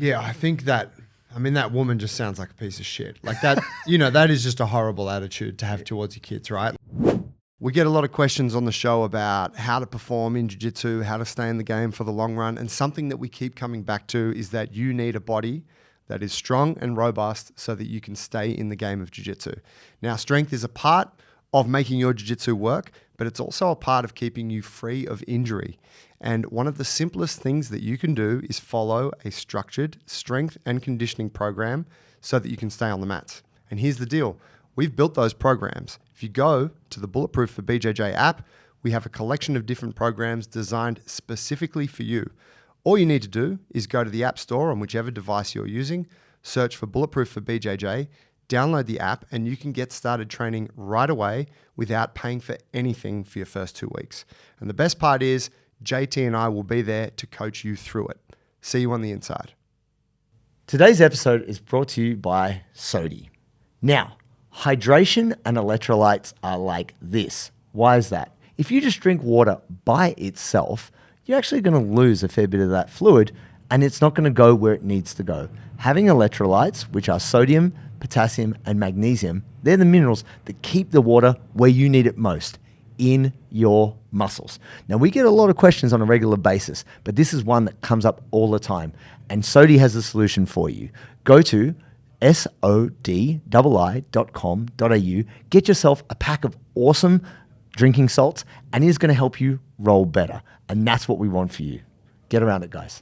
Yeah, I think that woman just sounds like a piece of shit. Like that, that is just a horrible attitude to have towards your kids, right? We get a lot of questions on the show about how to perform in jiu-jitsu, how to stay in the game for the long run. And something that we keep coming back to is that you need a body that is strong and robust so that you can stay in the game of jiu-jitsu. Now, strength is a part of making your jiu-jitsu work, but it's also a part of keeping you free of injury. And one of the simplest things that you can do is follow a structured strength and conditioning program so that you can stay on the mats. And here's the deal. We've built those programs. If you go to the Bulletproof for BJJ app, we have a collection of different programs designed specifically for you. All you need to do is go to the App Store on whichever device you're using, search for Bulletproof for BJJ, download the app, and you can get started training right away without paying for anything for your first 2 weeks. And the best part is JT and I will be there to coach you through it. See you on the inside. Today's episode is brought to you by Sodi. Now, hydration and electrolytes are like this. Why is that? If you just drink water by itself, you're actually going to lose a fair bit of that fluid and it's not going to go where it needs to go. Having electrolytes, which are sodium, potassium, and magnesium, they're the minerals that keep the water where you need it most, in your muscles. Now, we get a lot of questions on a regular basis, but this is one that comes up all the time. And Sodi has a solution for you. Go to sodii.com.au, get yourself a pack of awesome drinking salts, and it's going to help you roll better. And that's what we want for you. Get around it, guys.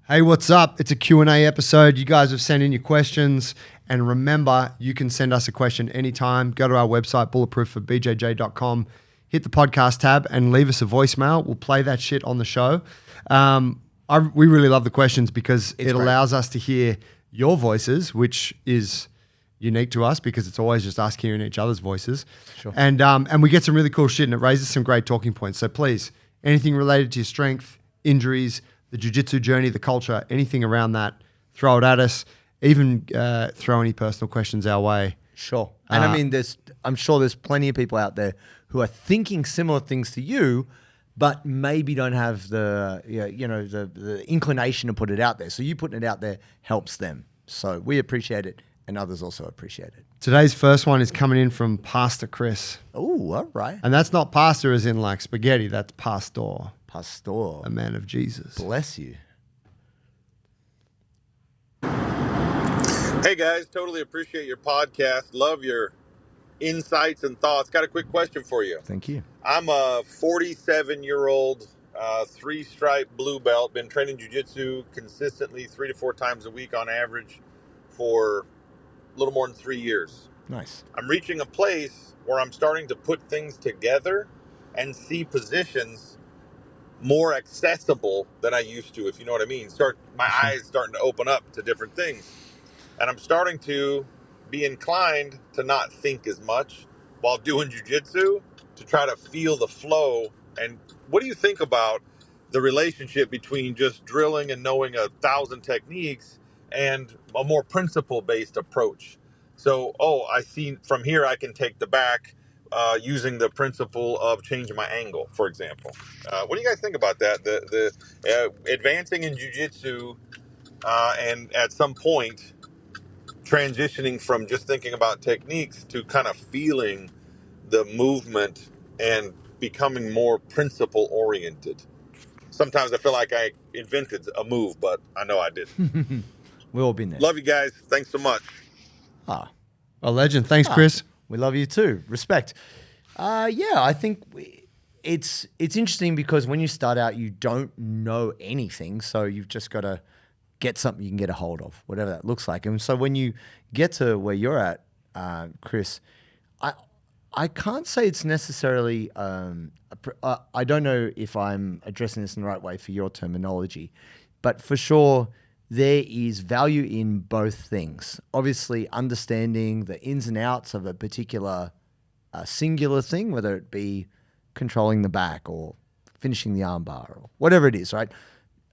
Hey, what's up? It's a Q&A episode. You guys have sent in your questions. And remember, you can send us a question anytime. Go to our website, bulletproofforbjj.com, hit the podcast tab and leave us a voicemail. We'll play that shit on the show. We really love the questions because it allows us to hear your voices, which is unique to us because it's always just us hearing each other's voices. Sure. And we get some really cool shit and it raises some great talking points. So please, anything related to your strength, injuries, the jiu-jitsu journey, the culture, anything around that, throw it at us. Even throw any personal questions our way. Sure. And I mean, I'm sure there's plenty of people out there who are thinking similar things to you, but maybe don't have the inclination to put it out there. So you putting it out there helps them. So we appreciate it, and others also appreciate it. Today's first one is coming in from Pastor Chris. Oh, all right. And that's not pastor as in like spaghetti. That's pastor. Pastor. A man of Jesus. Bless you. Hey guys, totally appreciate your podcast. Love your insights and thoughts. Got a quick question for you. Thank you. I'm a 47-year-old, 3-stripe blue belt. Been training jiu-jitsu consistently 3 to 4 times a week on average for a little more than 3 years. Nice. I'm reaching a place where I'm starting to put things together and see positions more accessible than I used to, if you know what I mean. My eyes starting to open up to different things. And I'm starting to be inclined to not think as much while doing jiu-jitsu to try to feel the flow. And what do you think about the relationship between just drilling and knowing 1,000 techniques and a more principle-based approach? So, I see from here I can take the back using the principle of changing my angle, for example. What do you guys think about that? The advancing in jiu-jitsu and at some point transitioning from just thinking about techniques to kind of feeling the movement and becoming more principle oriented. Sometimes I feel like I invented a move, but I know I didn't. We've all been there. Love you guys. Thanks so much. A legend. Thanks, Chris. We love you too. Respect. I think it's interesting because when you start out, you don't know anything. So you've just got to get something you can get a hold of, whatever that looks like. And so when you get to where you're at, Chris, I can't say it's necessarily, I don't know if I'm addressing this in the right way for your terminology, but for sure there is value in both things. Obviously, understanding the ins and outs of a particular singular thing, whether it be controlling the back or finishing the armbar or whatever it is, right?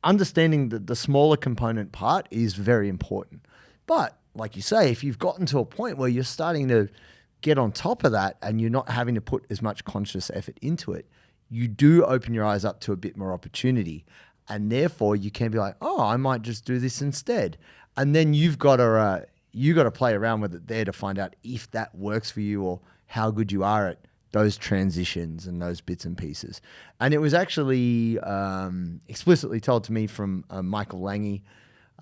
Understanding the smaller component part is very important. But like you say, if you've gotten to a point where you're starting to get on top of that and you're not having to put as much conscious effort into it, you do open your eyes up to a bit more opportunity. And therefore you can be like, oh, I might just do this instead. And then you've got to play around with it there to find out if that works for you or how good you are at those transitions and those bits and pieces. And it was actually explicitly told to me from Michael Lange,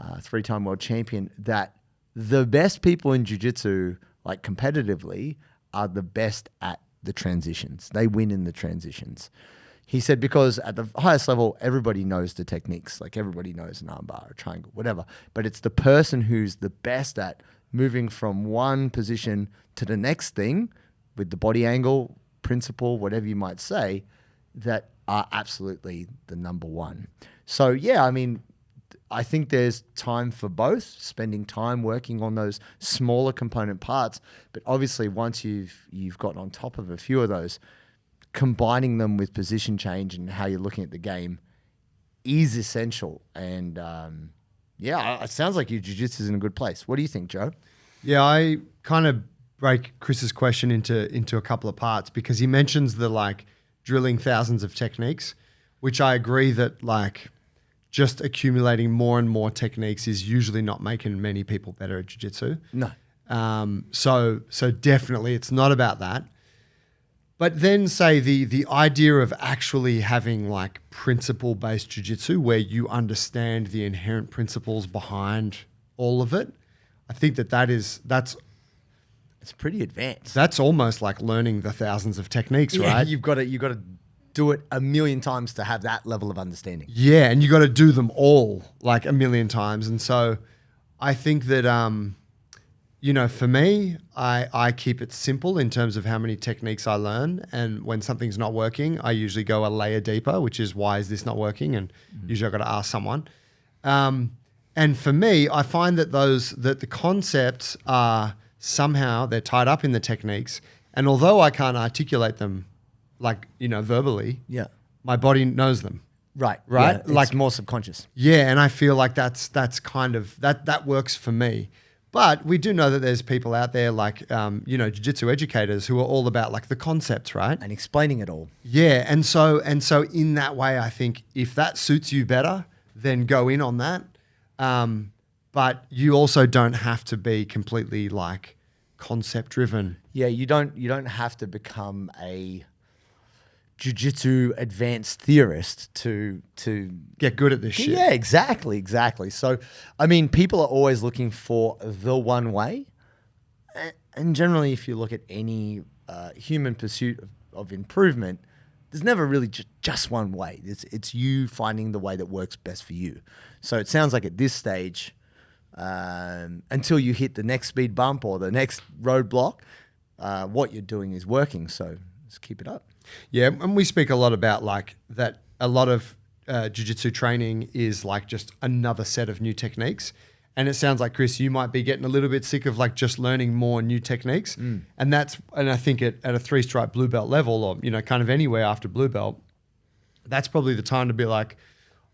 3-time world champion, that the best people in jiu-jitsu, like competitively, are the best at the transitions. They win in the transitions. He said because at the highest level, everybody knows the techniques. Like everybody knows an armbar, a triangle, whatever. But it's the person who's the best at moving from one position to the next thing with the body angle, principle, whatever you might say, that are absolutely the number one. So yeah, I mean, I think there's time for both, spending time working on those smaller component parts. But obviously once you've gotten on top of a few of those, combining them with position change and how you're looking at the game is essential. And yeah, it sounds like your jiu-jitsu is in a good place. What do you think, Joe? Yeah, I kind of break Chris's question into a couple of parts because he mentions the like drilling thousands of techniques, which I agree that like just accumulating more and more techniques is usually not making many people better at jiu-jitsu. No. So definitely it's not about that. But then say the idea of actually having like principle-based jiu-jitsu where you understand the inherent principles behind all of it, I think that's It's pretty advanced. That's almost like learning the thousands of techniques, right? You've got to do it a million times to have that level of understanding. Yeah, and you got to do them all like a million times. And so I think that, for me, I keep it simple in terms of how many techniques I learn. And when something's not working, I usually go a layer deeper, which is why is this not working? And usually I've got to ask someone. And for me, I find that the concepts are somehow they're tied up in the techniques. And although I can't articulate them like, verbally, Yeah. my body knows them. Right. Right? Yeah, Like it's more subconscious. Yeah, and I feel like that's kind of that works for me. But we do know that there's people out there like jiu-jitsu educators who are all about like the concepts, right? And explaining it all. Yeah, and so in that way, I think if that suits you better, then go in on that. But you also don't have to be completely like concept driven. Yeah, you don't have to become a jiu-jitsu advanced theorist to Get good at this shit. Yeah, exactly. So, I mean, people are always looking for the one way. And generally, if you look at any human pursuit of improvement, there's never really just one way. It's you finding the way that works best for you. So it sounds like at this stage, until you hit the next speed bump or the next roadblock, what you're doing is working. So just keep it up. Yeah, and we speak a lot about like that. A lot of jiu-jitsu training is like just another set of new techniques. And it sounds like, Chris, you might be getting a little bit sick of like just learning more new techniques. And I think at a 3-stripe blue belt level or, kind of anywhere after blue belt, that's probably the time to be like,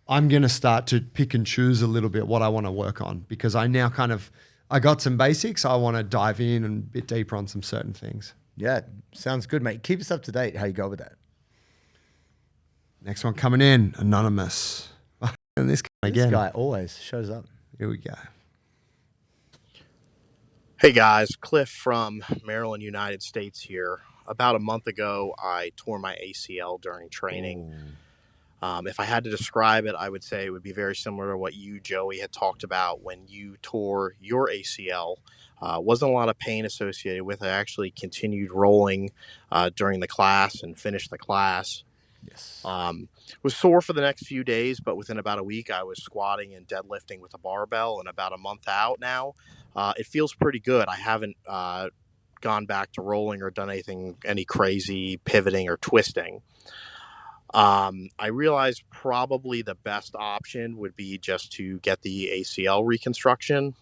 I'm going to start to pick and choose a little bit what I want to work on because I now I got some basics. I want to dive in and a bit deeper on some certain things. Yeah, sounds good, mate. Keep us up to date how you go with that. Next one coming in, anonymous. And this guy again. This guy always shows up. Here we go. Hey guys, Cliff from Maryland, United States here. About a month ago, I tore my ACL during training. If I had to describe it, I would say it would be very similar to what you, Joey, had talked about when you tore your ACL. Wasn't a lot of pain associated with it. I actually continued rolling during the class and finished the class. Yes. Was sore for the next few days, but within about a week, I was squatting and deadlifting with a barbell. And about a month out now, it feels pretty good. I haven't gone back to rolling or done any crazy pivoting or twisting. I realized probably the best option would be just to get the ACL reconstruction.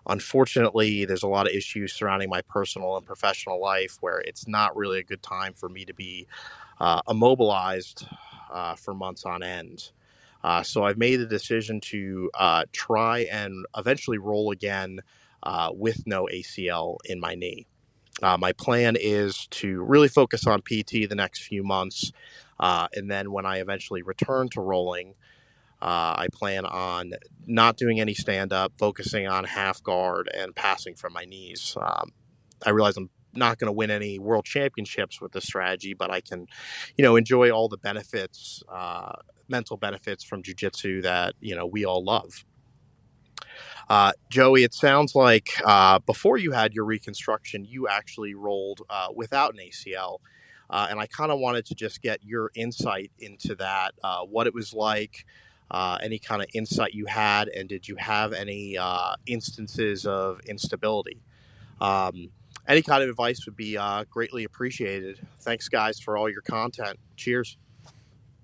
Unfortunately, there's a lot of issues surrounding my personal and professional life where it's not really a good time for me to be immobilized for months on end. So I've made the decision to try and eventually roll again with no ACL in my knee. My plan is to really focus on PT the next few months, And then when I eventually return to rolling, I plan on not doing any stand-up, focusing on half guard and passing from my knees. I realize I'm not going to win any world championships with this strategy, but I can, enjoy all the benefits, mental benefits from jiu-jitsu that, we all love. Joey, it sounds like before you had your reconstruction, you actually rolled without an ACL. And I kind of wanted to just get your insight into that, what it was like, any kind of insight you had, and did you have any instances of instability? Any kind of advice would be greatly appreciated. Thanks, guys, for all your content. Cheers.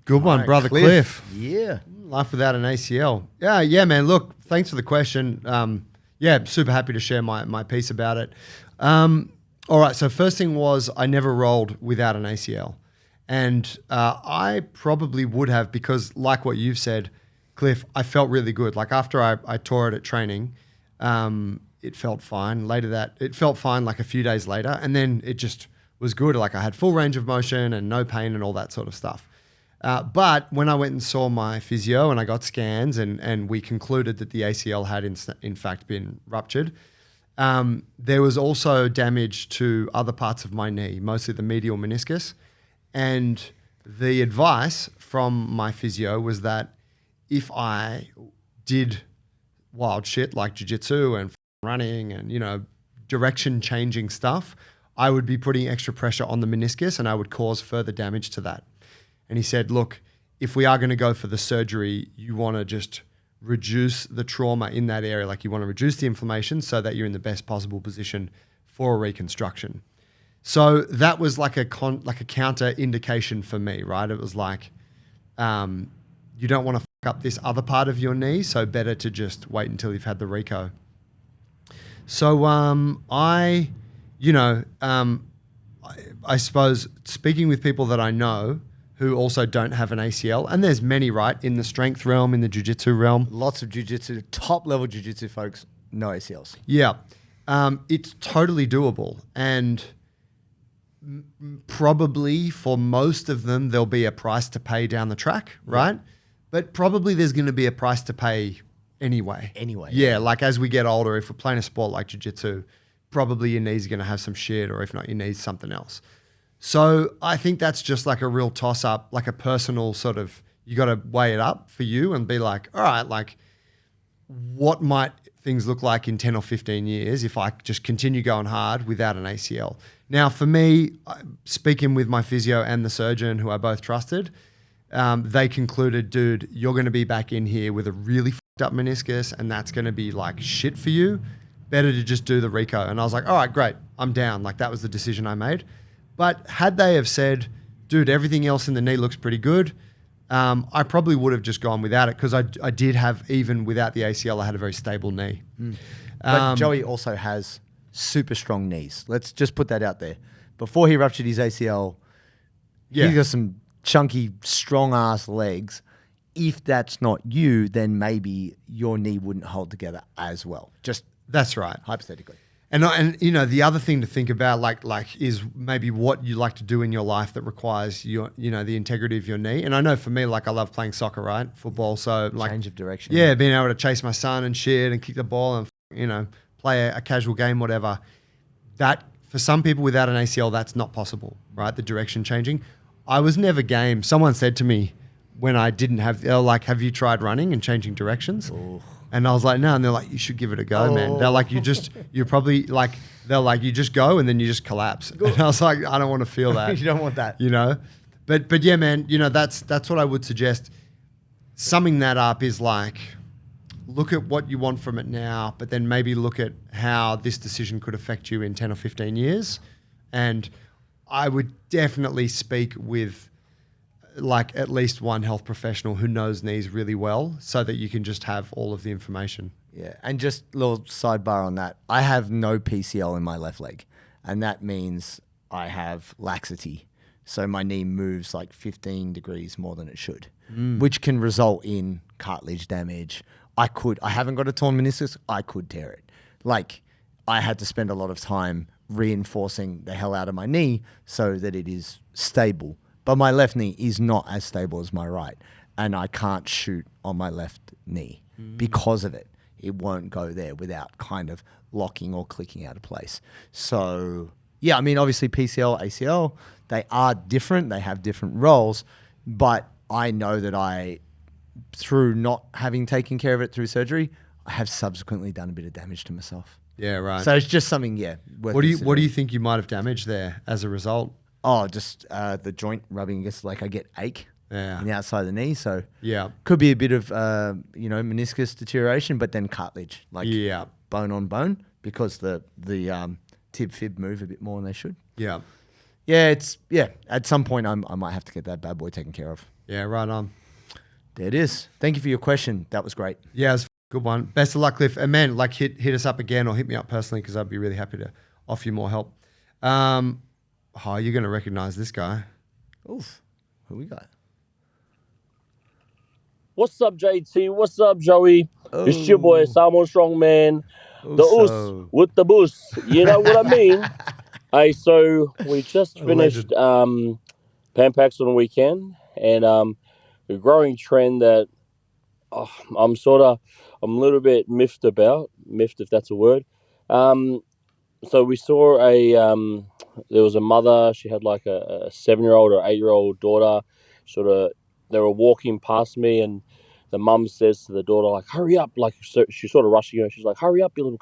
Good one, right, brother Cliff. Yeah. Life without an ACL. Yeah, man. Look, thanks for the question. Super happy to share my piece about it. All right, so first thing was I never rolled without an ACL. And I probably would have because like what you've said, Cliff, I felt really good. Like after I tore it at training, it felt fine. It felt fine like a few days later. And then it just was good. Like I had full range of motion and no pain and all that sort of stuff. But when I went and saw my physio and I got scans and we concluded that the ACL had in fact been ruptured, there was also damage to other parts of my knee, mostly the medial meniscus. And the advice from my physio was that if I did wild shit like jiu-jitsu and running and, direction changing stuff, I would be putting extra pressure on the meniscus and I would cause further damage to that. And he said, look, if we are going to go for the surgery, you want to just reduce the trauma in that area. Like you want to reduce the inflammation so that you're in the best possible position for a reconstruction. So that was like a counter indication for me, right? It was like, you don't want to fuck up this other part of your knee, so better to just wait until you've had the reco. So I suppose speaking with people that I know who also don't have an ACL, and there's many, right, in the strength realm, in the jiu-jitsu realm. Lots of jiu-jitsu, top level jiu-jitsu folks, no ACLs. Yeah. It's totally doable. And probably for most of them, there'll be a price to pay down the track, right? But probably there's going to be a price to pay anyway. Yeah, like as we get older, if we're playing a sport like jiu-jitsu, probably your knees are going to have some shit, or if not, your knees something else. So I think that's just like a real toss-up, like a personal sort of, you got to weigh it up for you and be like, all right, like what might things look like in 10 or 15 years if I just continue going hard without an ACL? Now, for me, speaking with my physio and the surgeon who I both trusted, they concluded, dude, you're going to be back in here with a really fucked up meniscus and that's going to be like shit for you. Better to just do the reco. And I was like, all right, great. I'm down. Like that was the decision I made. But had they have said, dude, everything else in the knee looks pretty good, I probably would have just gone without it because I did have, even without the ACL, I had a very stable knee. But Joey also has super strong knees. Let's just put that out there. Before he ruptured his ACL, he's got some chunky, strong-ass legs. If that's not you, then maybe your knee wouldn't hold together as well. Just that's right. Hypothetically. And the other thing to think about, like, is maybe what you like to do in your life that requires the integrity of your knee. And I know for me, like, I love playing soccer, right, football. So like change of direction. Yeah, being able to chase my son and shit and kick the ball and play a casual game, whatever. That for some people without an ACL, that's not possible, right? The direction changing. I was never game. Someone said to me when I didn't have, they're like, have you tried running and changing directions? Ooh. And I was like, no. And they're like, you should give it a go, man. They're like, you just go and then you just collapse. And I was like, I don't want to feel that. You don't want that. But yeah, man, that's what I would suggest. Summing that up is like, look at what you want from it now, but then maybe look at how this decision could affect you in 10 or 15 years. And I would definitely speak with like at least one health professional who knows knees really well so that you can just have all of the information. Yeah. And just a little sidebar on that. I have no PCL in my left leg, and that means I have laxity. So my knee moves like 15 degrees more than it should, which can result in cartilage damage. I haven't got a torn meniscus. I could tear it. Like I had to spend a lot of time reinforcing the hell out of my knee so that it is stable But my left knee is not as stable as my right. And I can't shoot on my left knee because of it. It won't go there without kind of locking or clicking out of place. So, yeah, I mean, obviously PCL, ACL, they are different. They have different roles. But I know that through not having taken care of it through surgery, I have subsequently done a bit of damage to myself. Yeah, right. So it's just something, worth What do you considering. think you might have damaged there as a result? Oh, just the joint rubbing against, like I get ache on the outside of the knee. So could be a bit of, meniscus deterioration, but then cartilage, like bone on bone, because the tib fib move a bit more than they should. Yeah. Yeah, at some point I might have to get that bad boy taken care of. Yeah, right on. There it is. Thank you for your question. That was great. Yeah, it was a good one. Best of luck, Cliff. And man, like hit us up again or hit me up personally because I'd be really happy to offer you more help. You're going to recognize this guy. Oof. Who we got? What's up, JT? What's up, Joey? It's your boy, Salmon Strongman. The us with the boost. You know what I mean? Hey, so we just finished Pan Packs on the weekend, and a growing trend that I'm a little bit miffed if that's a word. So we saw there was a mother, she had like a 7-year-old or 8-year-old daughter, they were walking past me, and the mum says to the daughter, like, hurry up, like, so she's sort of rushing her, she's like, hurry up, you little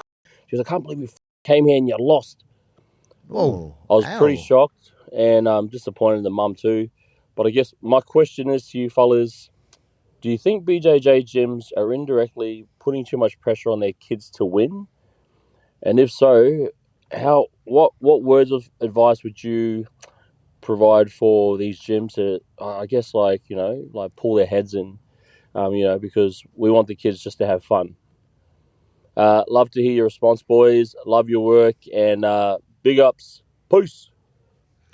she's like, I can't believe you came here and you lost. Whoa. I was pretty shocked and disappointed in the mum too. But I guess my question is to you fellas, do you think BJJ gyms are indirectly putting too much pressure on their kids to win? And if so, what words of advice would you provide for these gyms to, I guess, like pull their heads in, because we want the kids just to have fun. Love to hear your response, boys. Love your work, and big ups. Peace.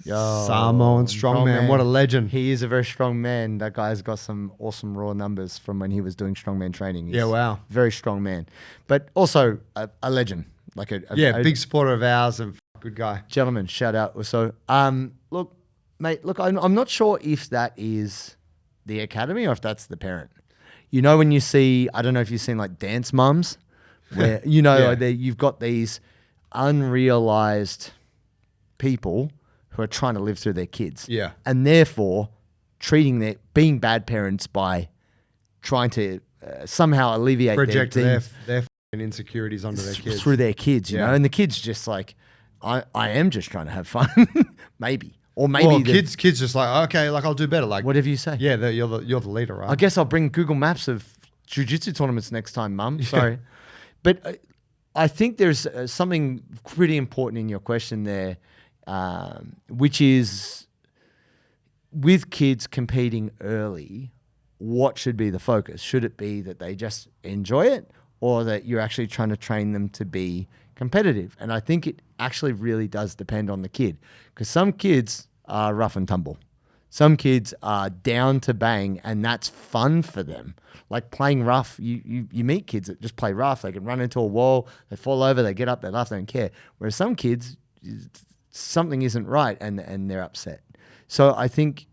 Samoan strongman. What a legend. He is a very strong man. That guy's got some awesome raw numbers from when he was doing strongman training. He's wow. Very strong man. But also a legend. Like a big supporter of ours and good guy. Gentleman, shout out. So, look, mate, I'm not sure if that is the academy or if that's the parent. You know, when you see, I don't know if you've seen like dance mums, where, you've got these unrealized people who are trying to live through their kids. Yeah. And therefore being bad parents by trying to somehow alleviate project their insecurities onto their kids. Through their kids, you know? And the kid's just like, I am just trying to have fun. Maybe. Or maybe well, kids just like, okay, like I'll do better. Like whatever you say. Yeah, you're the leader, right? I guess I'll bring Google Maps of jiu-jitsu tournaments next time, Mum. Sorry. But I think there's something pretty important in your question there, which is with kids competing early, what should be the focus? Should it be that they just enjoy it or that you're actually trying to train them to be competitive? And I think it actually really does depend on the kid, because some kids are rough and tumble. Some kids are down to bang, and that's fun for them. Like playing rough, you meet kids that just play rough. They can run into a wall, they fall over, they get up, they laugh, they don't care. Whereas some kids, something isn't right, and they're upset. So I think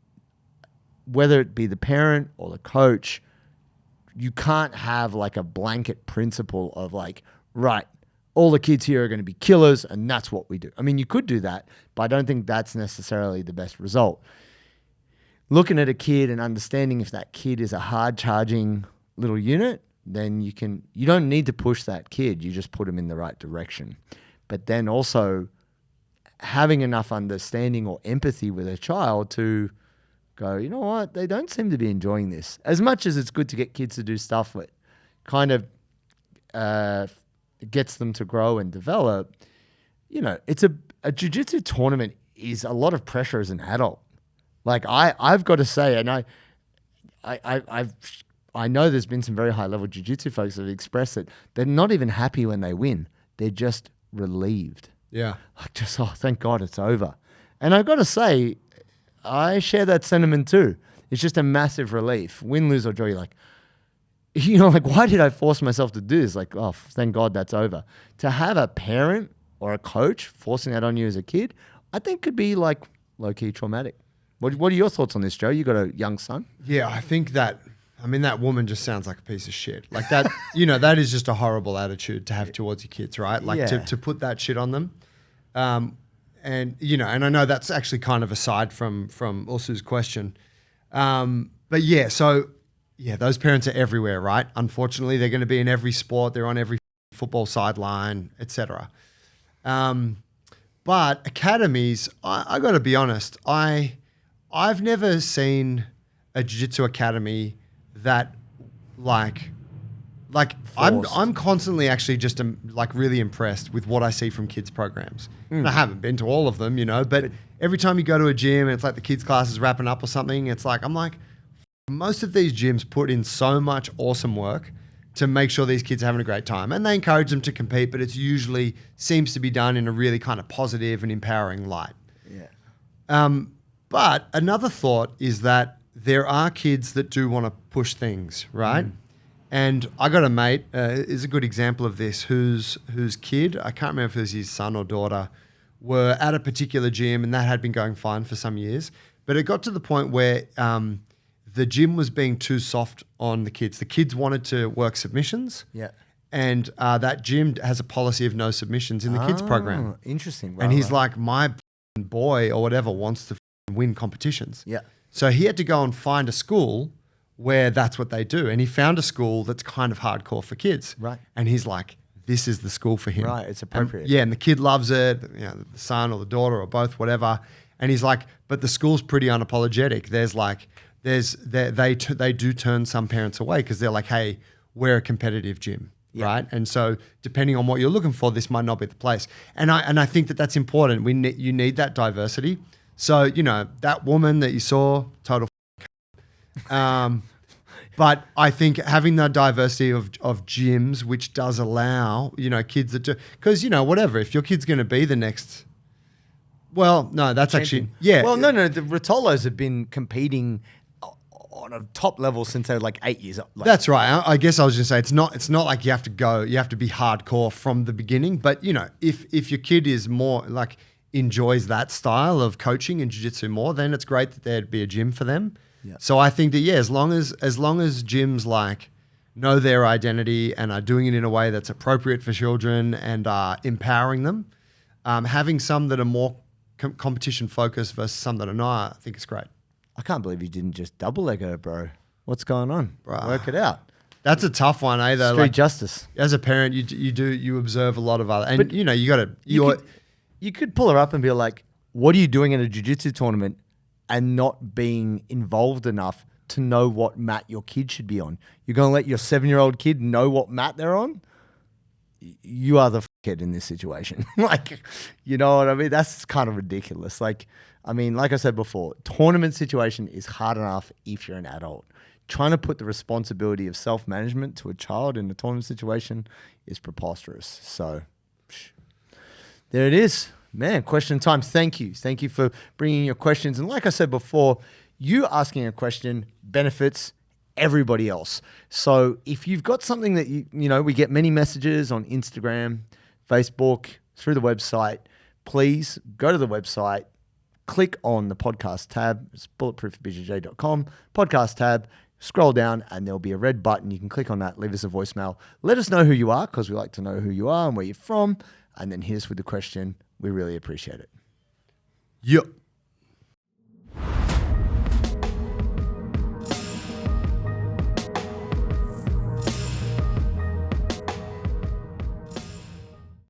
whether it be the parent or the coach, you can't have like a blanket principle of like, right, all the kids here are going to be killers and that's what we do. I mean, you could do that, but I don't think that's necessarily the best result. Looking at a kid and understanding if that kid is a hard charging little unit, then you don't need to push that kid. You just put him in the right direction. But then also having enough understanding or empathy with a child to go, you know what, they don't seem to be enjoying this. As much as it's good to get kids to do stuff that kind of gets them to grow and develop, it's a jiu-jitsu tournament is a lot of pressure as an adult. Like I've got to say, and I know there's been some very high level jiu-jitsu folks that have expressed that they're not even happy when they win. They're just relieved. Yeah. Like just, oh, thank God it's over. And I've got to say, I share that sentiment too. It's just a massive relief. Win, lose, or draw, you're like, like, why did I force myself to do this? Like, oh, thank God that's over. To have a parent or a coach forcing that on you as a kid, I think could be like low-key traumatic. What are your thoughts on this, Joe? You got a young son? Yeah, I think that. I mean, that woman just sounds like a piece of shit. Like that, you know, that is just a horrible attitude to have towards your kids, right? Like to put that shit on them. And, you know, and I know that's actually kind of aside from Usu's question. But yeah, so yeah, those parents are everywhere, right? Unfortunately, they're going to be in every sport. They're on every football sideline, etc. But academies, I got to be honest, I've never seen a jiu-jitsu academy that like I'm constantly actually just like really impressed with what I see from kids programs. And I haven't been to all of them, you know, but every time you go to a gym and it's like the kids class is wrapping up or something, it's like, I'm like, most of these gyms put in so much awesome work to make sure these kids are having a great time, and they encourage them to compete, but it's usually seems to be done in a really kind of positive and empowering light. Yeah. But another thought is that there are kids that do want to push things, right? And I got a mate, is a good example of this, whose kid, I can't remember if it was his son or daughter, were at a particular gym, and that had been going fine for some years. But it got to the point where the gym was being too soft on the kids. The kids wanted to work submissions. Yeah. And that gym has a policy of no submissions in the kids program. Interesting. And he's like, my boy or whatever wants to win competitions. Yeah. So he had to go and find a school where that's what they do. And he found a school that's kind of hardcore for kids. Right. And he's like, this is the school for him. Right, it's appropriate. And the kid loves it, you know, the son or the daughter or both, whatever. And he's like, but the school's pretty unapologetic. They do turn some parents away because they're like, hey, we're a competitive gym. Yeah. Right. And so depending on what you're looking for, this might not be the place. And I think that that's important. You need that diversity. So, you know, that woman that you saw, total. But I think having the diversity of gyms, which does allow, you know, kids that do, because, you know, whatever, if your kid's going to be the next, well, no, that's champion. Actually, yeah. Well, no, the Rotolos have been competing on a top level since they were like 8 years old. Like, that's right. I guess I was just saying, it's not like you have to be hardcore from the beginning, but, you know, if your kid is more like enjoys that style of coaching and jiu-jitsu more, then it's great that there'd be a gym for them. Yeah. So I think that, yeah, as long as gyms like know their identity and are doing it in a way that's appropriate for children and are empowering them, having some that are more competition focused versus some that are not, I think it's great. I can't believe you didn't just double leg her, bro. What's going on? Work it out. That's a tough one, eh? Though, Street justice. As a parent, you observe a lot of other, and but you know you could pull her up and be like, "What are you doing in a jiu-jitsu tournament?" and not being involved enough to know what mat your kid should be on. You're going to let your 7-year-old kid know what mat they're on? You are the kid in this situation. Like, you know what I mean? That's kind of ridiculous. Like, I mean, like I said before, tournament situation is hard enough if you're an adult. Trying to put the responsibility of self-management to a child in a tournament situation is preposterous. So, there it is. Man, question time. Thank you. Thank you for bringing your questions. And like I said before, you asking a question benefits everybody else. So if you've got something that, you know, we get many messages on Instagram, Facebook, through the website, please go to the website, click on the podcast tab. It's bulletproofbjj.com, podcast tab. Scroll down and there'll be a red button. You can click on that, leave us a voicemail. Let us know who you are because we like to know who you are and where you're from. And then hit us with the question. We really appreciate it. Yep.